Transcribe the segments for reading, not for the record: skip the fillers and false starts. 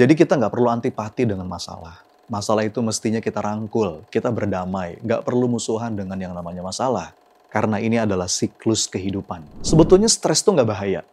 Jadi kita nggak perlu antipati dengan masalah. Masalah itu mestinya kita rangkul, kita berdamai. Nggak perlu musuhan dengan yang namanya masalah. Karena ini adalah siklus kehidupan. Sebetulnya stres itu nggak bahaya.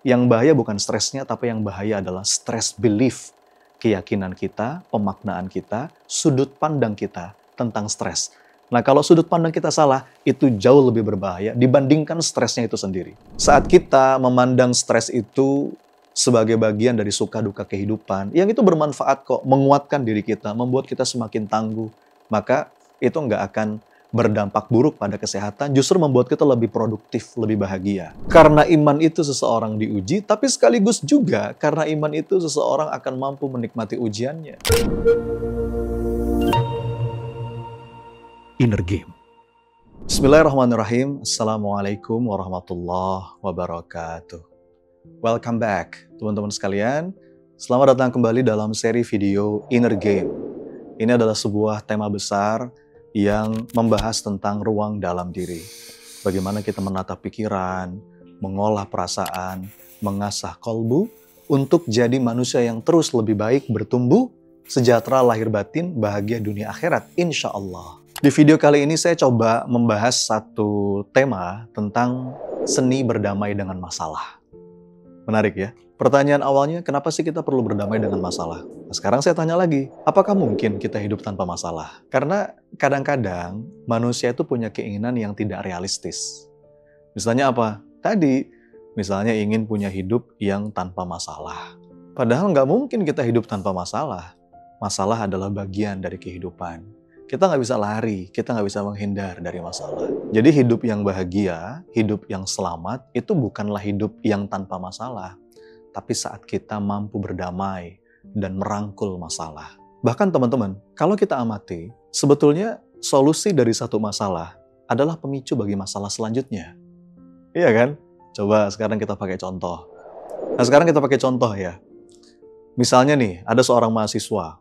Yang bahaya bukan stresnya, tapi yang bahaya adalah stress belief. Keyakinan kita, pemaknaan kita, sudut pandang kita tentang stres. Nah, kalau sudut pandang kita salah, itu jauh lebih berbahaya dibandingkan stresnya itu sendiri. Saat kita memandang stres itu sebagai bagian dari suka duka kehidupan, yang itu bermanfaat kok, menguatkan diri kita, membuat kita semakin tangguh, maka itu nggak akan berdampak buruk pada kesehatan, justru membuat kita lebih produktif, lebih bahagia. Karena iman itu seseorang diuji, tapi sekaligus juga karena iman itu seseorang akan mampu menikmati ujiannya. Inner Game. Bismillahirrahmanirrahim. Assalamualaikum warahmatullahi wabarakatuh. Welcome back, teman-teman sekalian. Selamat datang kembali dalam seri video Inner Game. Ini adalah sebuah tema besar yang membahas tentang ruang dalam diri. Bagaimana kita menata pikiran, mengolah perasaan, mengasah kolbu, untuk jadi manusia yang terus lebih baik, bertumbuh, sejahtera lahir batin, bahagia dunia akhirat, insya Allah. Di video kali ini saya coba membahas satu tema tentang seni berdamai dengan masalah. Menarik ya? Pertanyaan awalnya, kenapa sih kita perlu berdamai dengan masalah? Nah, sekarang saya tanya lagi, apakah mungkin kita hidup tanpa masalah? Karena kadang-kadang manusia itu punya keinginan yang tidak realistis. Misalnya apa? Tadi, misalnya ingin punya hidup yang tanpa masalah. Padahal nggak mungkin kita hidup tanpa masalah. Masalah adalah bagian dari kehidupan. Kita nggak bisa lari, kita nggak bisa menghindar dari masalah. Jadi hidup yang bahagia, hidup yang selamat, itu bukanlah hidup yang tanpa masalah. Tapi saat kita mampu berdamai dan merangkul masalah. Bahkan teman-teman, kalau kita amati, sebetulnya solusi dari satu masalah adalah pemicu bagi masalah selanjutnya. Iya kan? Coba sekarang kita pakai contoh. Nah sekarang kita pakai contoh ya. Misalnya nih, ada seorang mahasiswa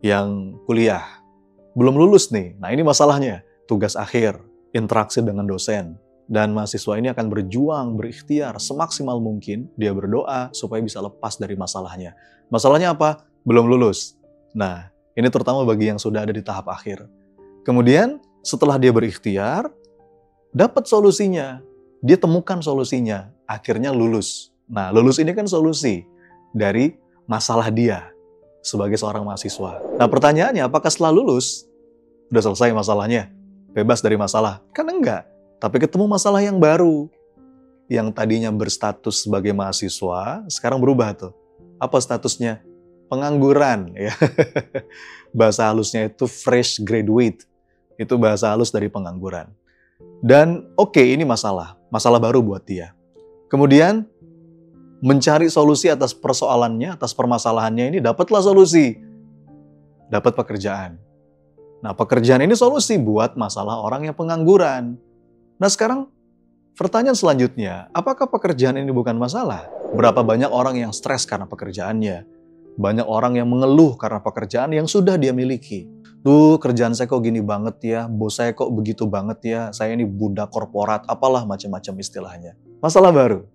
yang kuliah. Belum lulus nih, nah ini masalahnya. Tugas akhir, interaksi dengan dosen. Dan mahasiswa ini akan berjuang, berikhtiar semaksimal mungkin. Dia berdoa supaya bisa lepas dari masalahnya. Masalahnya apa? Belum lulus. Nah, ini terutama bagi yang sudah ada di tahap akhir. Kemudian, setelah dia berikhtiar, dapat solusinya. Dia temukan solusinya. Akhirnya lulus. Nah, lulus ini kan solusi dari masalah dia sebagai seorang mahasiswa. Nah, pertanyaannya, apakah setelah lulus, udah selesai masalahnya? Bebas dari masalah? Kan enggak. Tapi ketemu masalah yang baru. Yang tadinya berstatus sebagai mahasiswa, sekarang berubah tuh. Apa statusnya? Pengangguran. Ya. Bahasa halusnya itu fresh graduate. Itu bahasa halus dari pengangguran. Dan oke, ini masalah. Masalah baru buat dia. Kemudian, mencari solusi atas persoalannya, atas permasalahannya ini, dapatlah solusi. Dapat pekerjaan. Nah, pekerjaan ini solusi buat masalah orang yang pengangguran. Nah, sekarang pertanyaan selanjutnya, apakah pekerjaan ini bukan masalah? Berapa banyak orang yang stres karena pekerjaannya? Banyak orang yang mengeluh karena pekerjaan yang sudah dia miliki. Tuh, kerjaan saya kok gini banget ya, bos saya kok begitu banget ya, saya ini budak korporat, apalah macam-macam istilahnya. Masalah baru.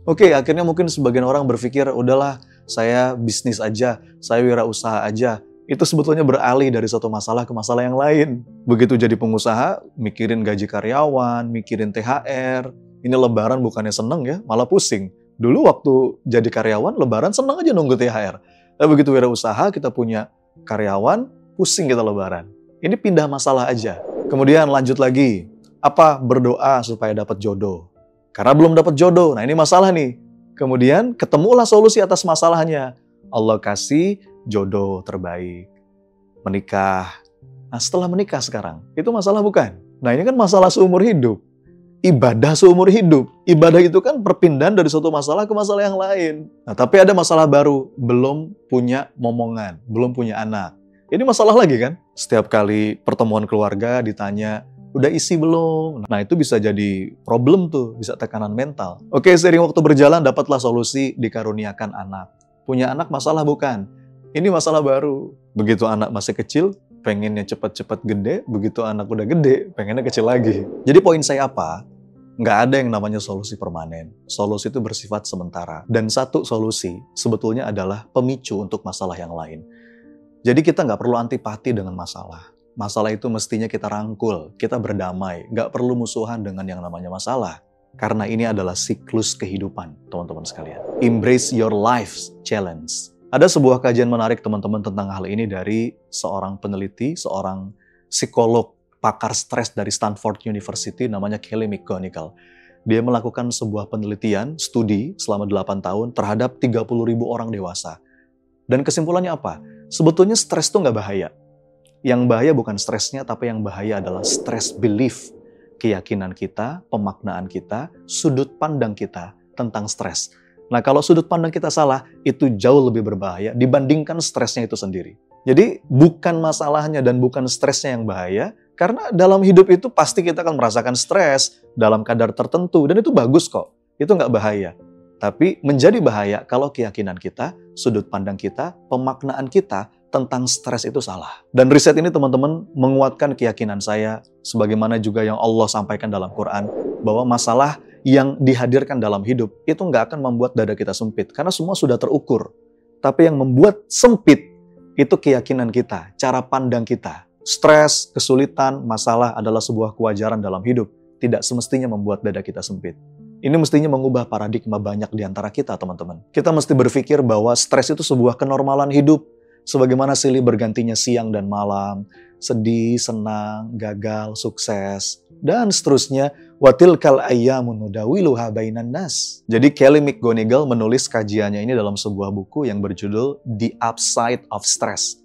Oke, akhirnya mungkin sebagian orang berpikir, udahlah, saya bisnis aja, saya wirausaha aja. Itu sebetulnya beralih dari satu masalah ke masalah yang lain. Begitu jadi pengusaha, mikirin gaji karyawan, mikirin THR. Ini lebaran bukannya seneng ya, malah pusing. Dulu waktu jadi karyawan, lebaran seneng aja nunggu THR. Tapi begitu wirausaha, kita punya karyawan, pusing kita lebaran. Ini pindah masalah aja. Kemudian lanjut lagi, apa? Berdoa supaya dapat jodoh. Karena belum dapat jodoh, nah ini masalah nih. Kemudian ketemulah solusi atas masalahnya. Allah kasih jodoh terbaik. Menikah. Nah setelah menikah sekarang, itu masalah bukan? Nah ini kan masalah seumur hidup. Ibadah seumur hidup. Ibadah itu kan perpindahan dari suatu masalah ke masalah yang lain. Nah tapi ada masalah baru, belum punya momongan, belum punya anak. Ini masalah lagi kan? Setiap kali pertemuan keluarga ditanya, udah isi belum? Nah itu bisa jadi problem tuh, bisa tekanan mental. Oke, seiring waktu berjalan dapatlah solusi, dikaruniakan anak. Punya anak masalah bukan? Ini masalah baru. Begitu anak masih kecil, pengennya cepat-cepat gede. Begitu anak udah gede, pengennya kecil lagi. Jadi poin saya apa? Nggak ada yang namanya solusi permanen. Solusi itu bersifat sementara. Dan satu solusi sebetulnya adalah pemicu untuk masalah yang lain. Jadi kita nggak perlu antipati dengan masalah. Masalah itu mestinya kita rangkul, kita berdamai. Nggak perlu musuhan dengan yang namanya masalah. Karena ini adalah siklus kehidupan, teman-teman sekalian. Embrace your life's challenge. Ada sebuah kajian menarik, teman-teman, tentang hal ini dari seorang peneliti, seorang psikolog, pakar stres dari Stanford University, namanya Kelly McGonigal. Dia melakukan sebuah penelitian, studi selama 8 tahun terhadap 30.000 orang dewasa. Dan kesimpulannya apa? Sebetulnya stres itu nggak bahaya. Yang bahaya bukan stresnya, tapi yang bahaya adalah stress belief. Keyakinan kita, pemaknaan kita, sudut pandang kita tentang stres. Nah, kalau sudut pandang kita salah, itu jauh lebih berbahaya dibandingkan stresnya itu sendiri. Jadi, bukan masalahnya dan bukan stresnya yang bahaya, karena dalam hidup itu pasti kita akan merasakan stres dalam kadar tertentu, dan itu bagus kok. Itu nggak bahaya. Tapi menjadi bahaya kalau keyakinan kita, sudut pandang kita, pemaknaan kita tentang stres itu salah. Dan riset ini, teman-teman, menguatkan keyakinan saya, sebagaimana juga yang Allah sampaikan dalam Quran, bahwa masalah yang dihadirkan dalam hidup itu nggak akan membuat dada kita sempit, karena semua sudah terukur. Tapi yang membuat sempit itu keyakinan kita, cara pandang kita. Stres, kesulitan, masalah adalah sebuah kewajaran dalam hidup. Tidak semestinya membuat dada kita sempit. Ini mestinya mengubah paradigma banyak di antara kita, teman-teman. Kita mesti berpikir bahwa stres itu sebuah kenormalan hidup. Sebagaimana silih bergantinya siang dan malam, sedih, senang, gagal, sukses, dan seterusnya. Watilkal ayyamu nudawiluha bainan nas. Jadi Kelly McGonigal menulis kajiannya ini dalam sebuah buku yang berjudul The Upside of Stress.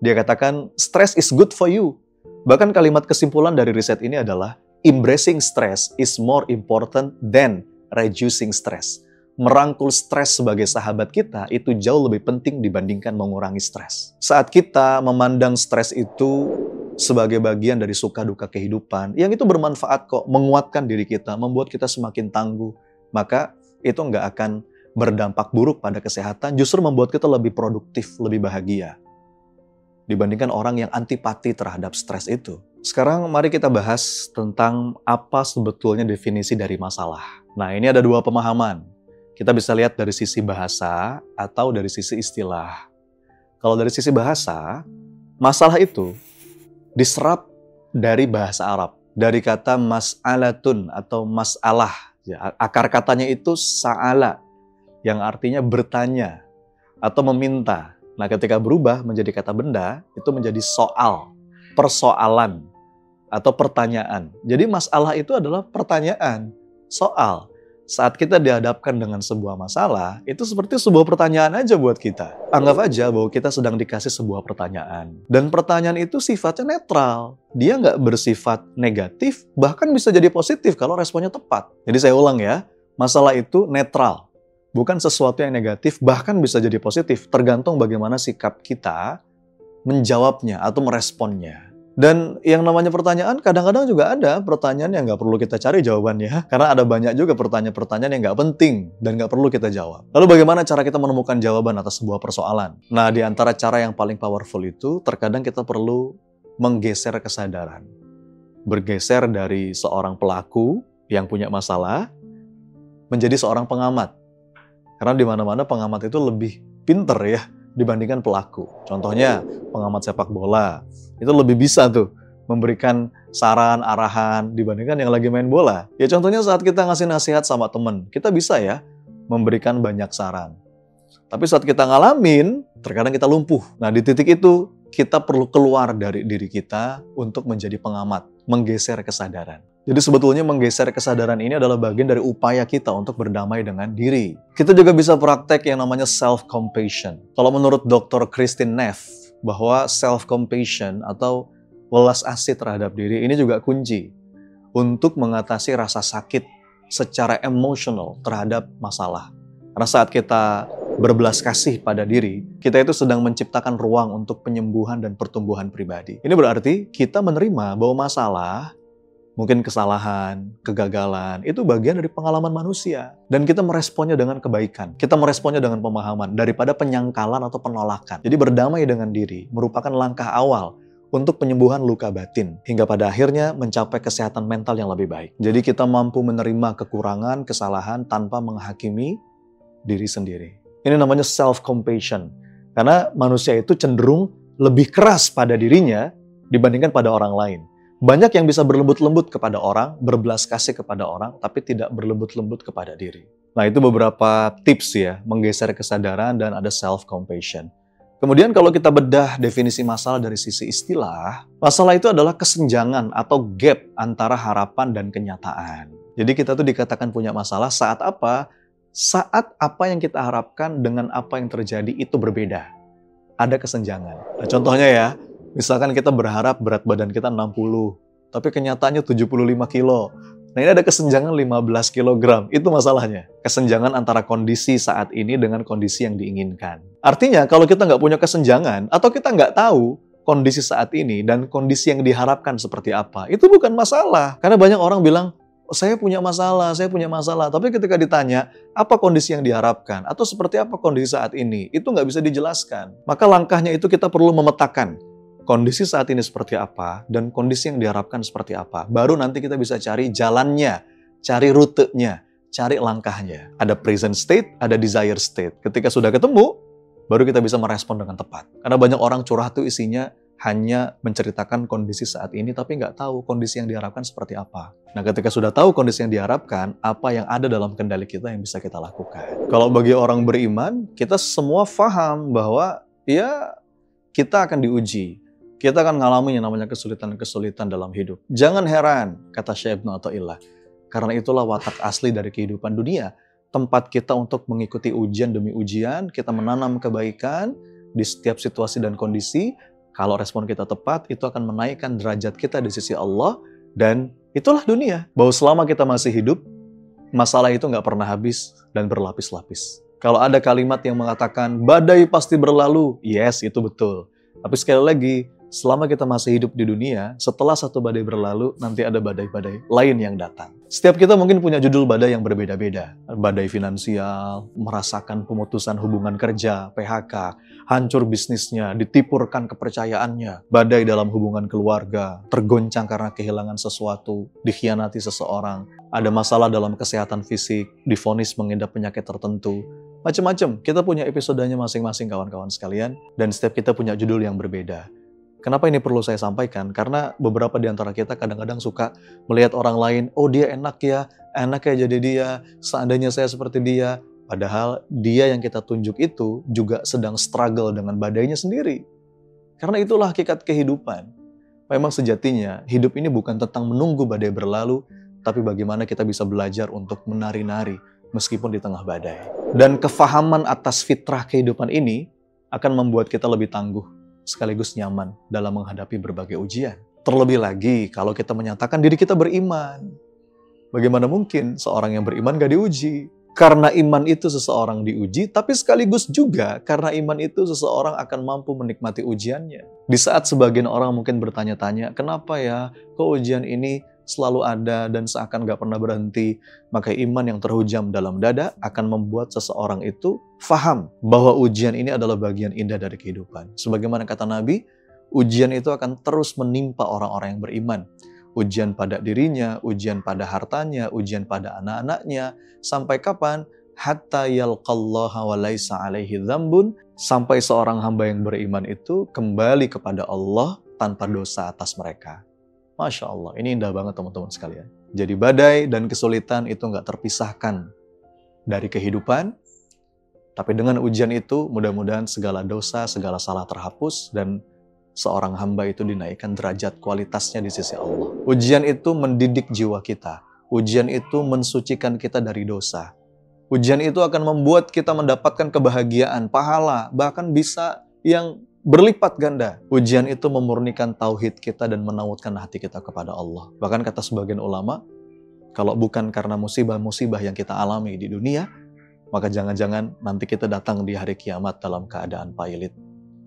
Dia katakan, stress is good for you. Bahkan kalimat kesimpulan dari riset ini adalah, embracing stress is more important than reducing stress. Merangkul stres sebagai sahabat kita itu jauh lebih penting dibandingkan mengurangi stres. Saat kita memandang stres itu sebagai bagian dari suka duka kehidupan, yang itu bermanfaat kok, menguatkan diri kita, membuat kita semakin tangguh, maka itu nggak akan berdampak buruk pada kesehatan, justru membuat kita lebih produktif, lebih bahagia dibandingkan orang yang antipati terhadap stres itu. Sekarang mari kita bahas tentang apa sebetulnya definisi dari masalah. Nah, ini ada dua pemahaman. Kita bisa lihat dari sisi bahasa atau dari sisi istilah. Kalau dari sisi bahasa, masalah itu diserap dari bahasa Arab. Dari kata mas'alatun atau mas'alah. Ya, akar katanya itu sa'ala, yang artinya bertanya atau meminta. Nah, ketika berubah menjadi kata benda, itu menjadi soal, persoalan, atau pertanyaan. Jadi masalah itu adalah pertanyaan, soal. Saat kita dihadapkan dengan sebuah masalah, itu seperti sebuah pertanyaan aja buat kita. Anggap aja bahwa kita sedang dikasih sebuah pertanyaan. Dan pertanyaan itu sifatnya netral. Dia nggak bersifat negatif, bahkan bisa jadi positif kalau responnya tepat. Jadi saya ulang ya, masalah itu netral. Bukan sesuatu yang negatif, bahkan bisa jadi positif, tergantung bagaimana sikap kita menjawabnya atau meresponnya. Dan yang namanya pertanyaan, kadang-kadang juga ada pertanyaan yang nggak perlu kita cari jawabannya, karena ada banyak juga pertanyaan-pertanyaan yang nggak penting dan nggak perlu kita jawab. Lalu bagaimana cara kita menemukan jawaban atas sebuah persoalan? Nah, di antara cara yang paling powerful itu, terkadang kita perlu menggeser kesadaran. Bergeser dari seorang pelaku yang punya masalah, menjadi seorang pengamat. Karena di mana-mana pengamat itu lebih pinter ya dibandingkan pelaku. Contohnya pengamat sepak bola itu lebih bisa tuh memberikan saran, arahan dibandingkan yang lagi main bola. Ya contohnya saat kita ngasih nasihat sama temen, kita bisa ya memberikan banyak saran. Tapi saat kita ngalamin, terkadang kita lumpuh. Nah di titik itu kita perlu keluar dari diri kita untuk menjadi pengamat, menggeser kesadaran. Jadi sebetulnya menggeser kesadaran ini adalah bagian dari upaya kita untuk berdamai dengan diri. Kita juga bisa praktek yang namanya self-compassion. Kalau menurut Dr. Kristin Neff, bahwa self-compassion atau welas asih terhadap diri ini juga kunci untuk mengatasi rasa sakit secara emosional terhadap masalah. Karena saat kita berbelas kasih pada diri, kita itu sedang menciptakan ruang untuk penyembuhan dan pertumbuhan pribadi. Ini berarti kita menerima bahwa masalah, mungkin kesalahan, kegagalan, itu bagian dari pengalaman manusia. Dan kita meresponnya dengan kebaikan. Kita meresponnya dengan pemahaman daripada penyangkalan atau penolakan. Jadi berdamai dengan diri merupakan langkah awal untuk penyembuhan luka batin, hingga pada akhirnya mencapai kesehatan mental yang lebih baik. Jadi kita mampu menerima kekurangan, kesalahan tanpa menghakimi diri sendiri. Ini namanya self-compassion. Karena manusia itu cenderung lebih keras pada dirinya dibandingkan pada orang lain. Banyak yang bisa berlembut-lembut kepada orang, berbelas kasih kepada orang, tapi tidak berlembut-lembut kepada diri. Nah, itu beberapa tips ya, menggeser kesadaran dan ada self-compassion. Kemudian kalau kita bedah definisi masalah dari sisi istilah, masalah itu adalah kesenjangan atau gap antara harapan dan kenyataan. Jadi kita tuh dikatakan punya masalah saat apa? Saat apa yang kita harapkan dengan apa yang terjadi itu berbeda. Ada kesenjangan. Nah, contohnya ya, misalkan kita berharap berat badan kita 60, tapi kenyataannya 75 kilo. Nah, ini ada kesenjangan 15 kg. Itu masalahnya. Kesenjangan antara kondisi saat ini dengan kondisi yang diinginkan. Artinya, kalau kita nggak punya kesenjangan, atau kita nggak tahu kondisi saat ini dan kondisi yang diharapkan seperti apa, itu bukan masalah. Karena banyak orang bilang, saya punya masalah. Tapi ketika ditanya, apa kondisi yang diharapkan? Atau seperti apa kondisi saat ini? Itu nggak bisa dijelaskan. Maka langkahnya itu kita perlu memetakan. Kondisi saat ini seperti apa, dan kondisi yang diharapkan seperti apa. Baru nanti kita bisa cari jalannya, cari rutenya, cari langkahnya. Ada present state, ada desire state. Ketika sudah ketemu, baru kita bisa merespon dengan tepat. Karena banyak orang curhat tuh isinya hanya menceritakan kondisi saat ini, tapi nggak tahu kondisi yang diharapkan seperti apa. Nah, ketika sudah tahu kondisi yang diharapkan, apa yang ada dalam kendali kita yang bisa kita lakukan. Kalau bagi orang beriman, kita semua paham bahwa ya kita akan diuji. Kita akan mengalami yang namanya kesulitan-kesulitan dalam hidup. Jangan heran, kata Syekh Ibnu Athaillah. Karena itulah watak asli dari kehidupan dunia. Tempat kita untuk mengikuti ujian demi ujian, kita menanam kebaikan di setiap situasi dan kondisi. Kalau respon kita tepat, itu akan menaikkan derajat kita di sisi Allah. Dan itulah dunia. Bahwa selama kita masih hidup, masalah itu nggak pernah habis dan berlapis-lapis. Kalau ada kalimat yang mengatakan, badai pasti berlalu. Yes, itu betul. Tapi sekali lagi, selama kita masih hidup di dunia, setelah satu badai berlalu, nanti ada badai-badai lain yang datang. Setiap kita mungkin punya judul badai yang berbeda-beda. Badai finansial, merasakan pemutusan hubungan kerja, PHK, hancur bisnisnya, ditipurkan kepercayaannya, badai dalam hubungan keluarga, tergoncang karena kehilangan sesuatu, dikhianati seseorang, ada masalah dalam kesehatan fisik, divonis mengidap penyakit tertentu. Macam-macam, kita punya episodenya masing-masing kawan-kawan sekalian, dan setiap kita punya judul yang berbeda. Kenapa ini perlu saya sampaikan? Karena beberapa di antara kita kadang-kadang suka melihat orang lain, oh dia enak ya jadi dia, seandainya saya seperti dia. Padahal dia yang kita tunjuk itu juga sedang struggle dengan badainya sendiri. Karena itulah hakikat kehidupan. Memang sejatinya hidup ini bukan tentang menunggu badai berlalu, tapi bagaimana kita bisa belajar untuk menari-nari meskipun di tengah badai. Dan kefahaman atas fitrah kehidupan ini akan membuat kita lebih tangguh sekaligus nyaman dalam menghadapi berbagai ujian. Terlebih lagi kalau kita menyatakan diri kita beriman. Bagaimana mungkin seorang yang beriman gak diuji? Karena iman itu seseorang diuji, tapi sekaligus juga karena iman itu seseorang akan mampu menikmati ujiannya. Di saat sebagian orang mungkin bertanya-tanya, kenapa ya kok ujian ini selalu ada dan seakan gak pernah berhenti, maka iman yang terhujam dalam dada akan membuat seseorang itu faham bahwa ujian ini adalah bagian indah dari kehidupan. Sebagaimana kata Nabi, ujian itu akan terus menimpa orang-orang yang beriman. Ujian pada dirinya, ujian pada hartanya, ujian pada anak-anaknya. Sampai kapan? Hatta yalqallaha wa laisa alaihi dzambun. Sampai seorang hamba yang beriman itu kembali kepada Allah tanpa dosa atas mereka. Masya Allah, ini indah banget teman-teman sekalian. Jadi badai dan kesulitan itu nggak terpisahkan dari kehidupan. Tapi dengan ujian itu, mudah-mudahan segala dosa, segala salah terhapus, dan seorang hamba itu dinaikkan derajat kualitasnya di sisi Allah. Ujian itu mendidik jiwa kita. Ujian itu mensucikan kita dari dosa. Ujian itu akan membuat kita mendapatkan kebahagiaan, pahala, bahkan bisa yang berlipat ganda. Ujian itu memurnikan tauhid kita dan menautkan hati kita kepada Allah. Bahkan kata sebagian ulama, kalau bukan karena musibah-musibah yang kita alami di dunia, maka jangan-jangan nanti kita datang di hari kiamat dalam keadaan pailit.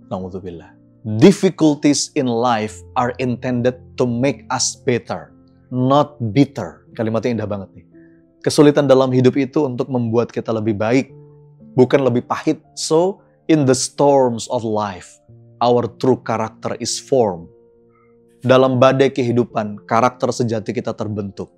Na'udzubillah. Difficulties in life are intended to make us better, not bitter. Kalimatnya indah banget nih. Kesulitan dalam hidup itu untuk membuat kita lebih baik, bukan lebih pahit. So, in the storms of life, our true character is formed. Dalam badai kehidupan, karakter sejati kita terbentuk.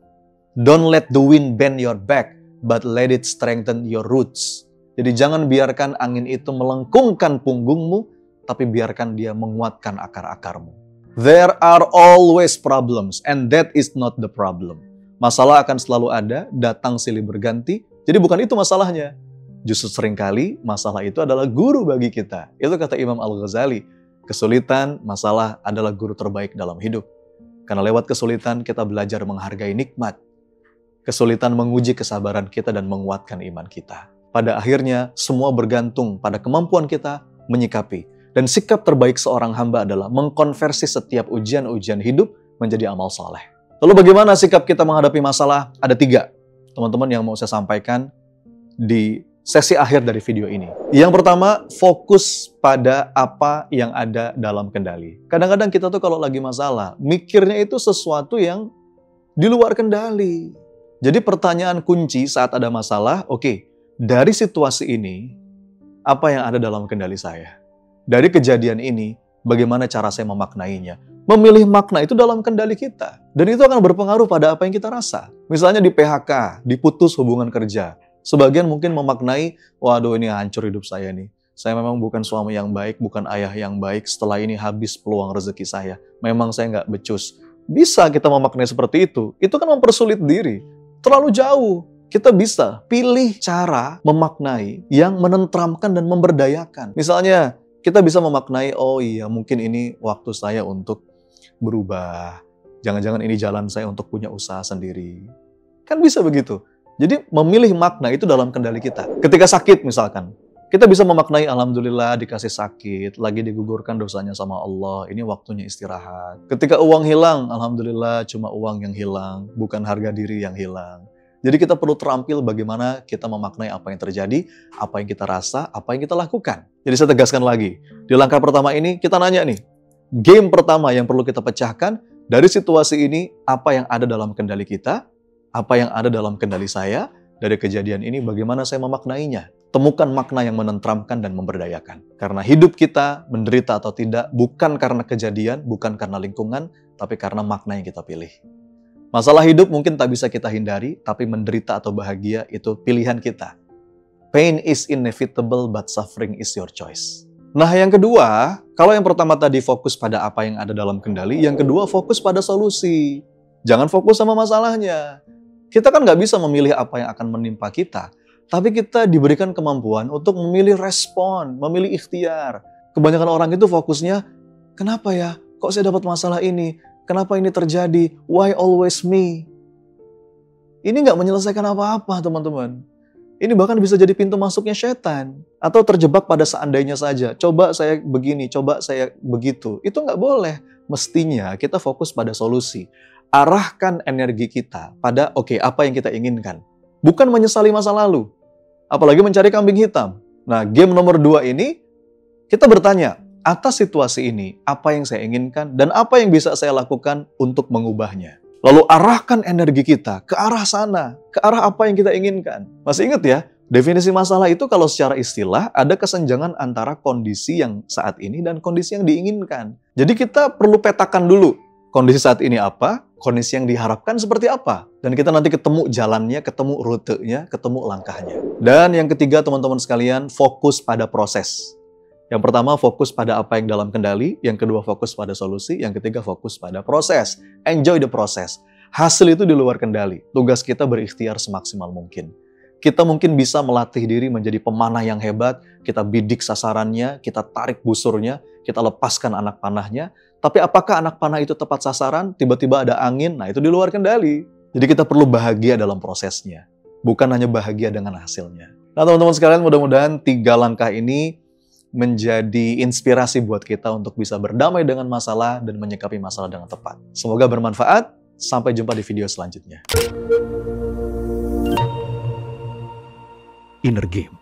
Don't let the wind bend your back, but let it strengthen your roots. Jadi jangan biarkan angin itu melengkungkan punggungmu, tapi biarkan dia menguatkan akar-akarmu. There are always problems, and that is not the problem. Masalah akan selalu ada, datang silih berganti, jadi bukan itu masalahnya. Justru seringkali masalah itu adalah guru bagi kita. Itu kata Imam Al-Ghazali. Kesulitan, masalah adalah guru terbaik dalam hidup. Karena lewat kesulitan kita belajar menghargai nikmat. Kesulitan menguji kesabaran kita dan menguatkan iman kita. Pada akhirnya, semua bergantung pada kemampuan kita menyikapi. Dan sikap terbaik seorang hamba adalah mengkonversi setiap ujian-ujian hidup menjadi amal soleh. Lalu bagaimana sikap kita menghadapi masalah? Ada 3, teman-teman, yang mau saya sampaikan di sesi akhir dari video ini. Yang pertama, fokus pada apa yang ada dalam kendali. Kadang-kadang kita tuh kalau lagi masalah, mikirnya itu sesuatu yang di luar kendali. Jadi pertanyaan kunci saat ada masalah, oke, dari situasi ini, apa yang ada dalam kendali saya? Dari kejadian ini, bagaimana cara saya memaknainya? Memilih makna itu dalam kendali kita. Dan itu akan berpengaruh pada apa yang kita rasa. Misalnya di PHK, diputus hubungan kerja. Sebagian mungkin memaknai, waduh ini hancur hidup saya nih. Saya memang bukan suami yang baik, bukan ayah yang baik. Setelah ini habis peluang rezeki saya. Memang saya nggak becus. Bisa kita memaknai seperti itu. Itu kan mempersulit diri. Terlalu jauh. Kita bisa pilih cara memaknai yang menenteramkan dan memberdayakan. Misalnya, kita bisa memaknai, oh iya mungkin ini waktu saya untuk berubah. Jangan-jangan ini jalan saya untuk punya usaha sendiri. Kan bisa begitu. Jadi memilih makna itu dalam kendali kita. Ketika sakit misalkan, kita bisa memaknai alhamdulillah dikasih sakit, lagi digugurkan dosanya sama Allah, ini waktunya istirahat. Ketika uang hilang, alhamdulillah cuma uang yang hilang, bukan harga diri yang hilang. Jadi kita perlu terampil bagaimana kita memaknai apa yang terjadi, apa yang kita rasa, apa yang kita lakukan. Jadi saya tegaskan lagi, di langkah pertama ini kita nanya nih, game pertama yang perlu kita pecahkan, dari situasi ini apa yang ada dalam kendali kita, apa yang ada dalam kendali saya, dari kejadian ini bagaimana saya memaknainya. Temukan makna yang menenteramkan dan memberdayakan. Karena hidup kita menderita atau tidak bukan karena kejadian, bukan karena lingkungan, tapi karena makna yang kita pilih. Masalah hidup mungkin tak bisa kita hindari, tapi menderita atau bahagia itu pilihan kita. Pain is inevitable, but suffering is your choice. Nah, yang kedua, kalau yang pertama tadi fokus pada apa yang ada dalam kendali, yang kedua fokus pada solusi. Jangan fokus sama masalahnya. Kita kan nggak bisa memilih apa yang akan menimpa kita, tapi kita diberikan kemampuan untuk memilih respon, memilih ikhtiar. Kebanyakan orang itu fokusnya, kenapa ya? Kok saya dapat masalah ini? Kenapa ini terjadi? Why always me? Ini nggak menyelesaikan apa-apa, teman-teman. Ini bahkan bisa jadi pintu masuknya setan. Atau terjebak pada seandainya saja. Coba saya begini, coba saya begitu. Itu nggak boleh. Mestinya kita fokus pada solusi. Arahkan energi kita pada, oke, apa yang kita inginkan. Bukan menyesali masa lalu. Apalagi mencari kambing hitam. Nah, game nomor 2 ini, kita bertanya, atas situasi ini, apa yang saya inginkan dan apa yang bisa saya lakukan untuk mengubahnya. Lalu arahkan energi kita ke arah sana, ke arah apa yang kita inginkan. Masih ingat ya, definisi masalah itu kalau secara istilah ada kesenjangan antara kondisi yang saat ini dan kondisi yang diinginkan. Jadi kita perlu petakan dulu, kondisi saat ini apa, kondisi yang diharapkan seperti apa. Dan kita nanti ketemu jalannya, ketemu rutenya, ketemu langkahnya. Dan yang ketiga teman-teman sekalian, fokus pada proses. Yang pertama fokus pada apa yang dalam kendali, yang kedua fokus pada solusi, yang ketiga fokus pada proses. Enjoy the process. Hasil itu di luar kendali. Tugas kita berikhtiar semaksimal mungkin. Kita mungkin bisa melatih diri menjadi pemanah yang hebat, kita bidik sasarannya, kita tarik busurnya, kita lepaskan anak panahnya. Tapi apakah anak panah itu tepat sasaran? Tiba-tiba ada angin, nah itu di luar kendali. Jadi kita perlu bahagia dalam prosesnya, bukan hanya bahagia dengan hasilnya. Nah teman-teman sekalian, mudah-mudahan 3 langkah ini menjadi inspirasi buat kita untuk bisa berdamai dengan masalah dan menyikapi masalah dengan tepat. Semoga bermanfaat. Sampai jumpa di video selanjutnya. Inner Game.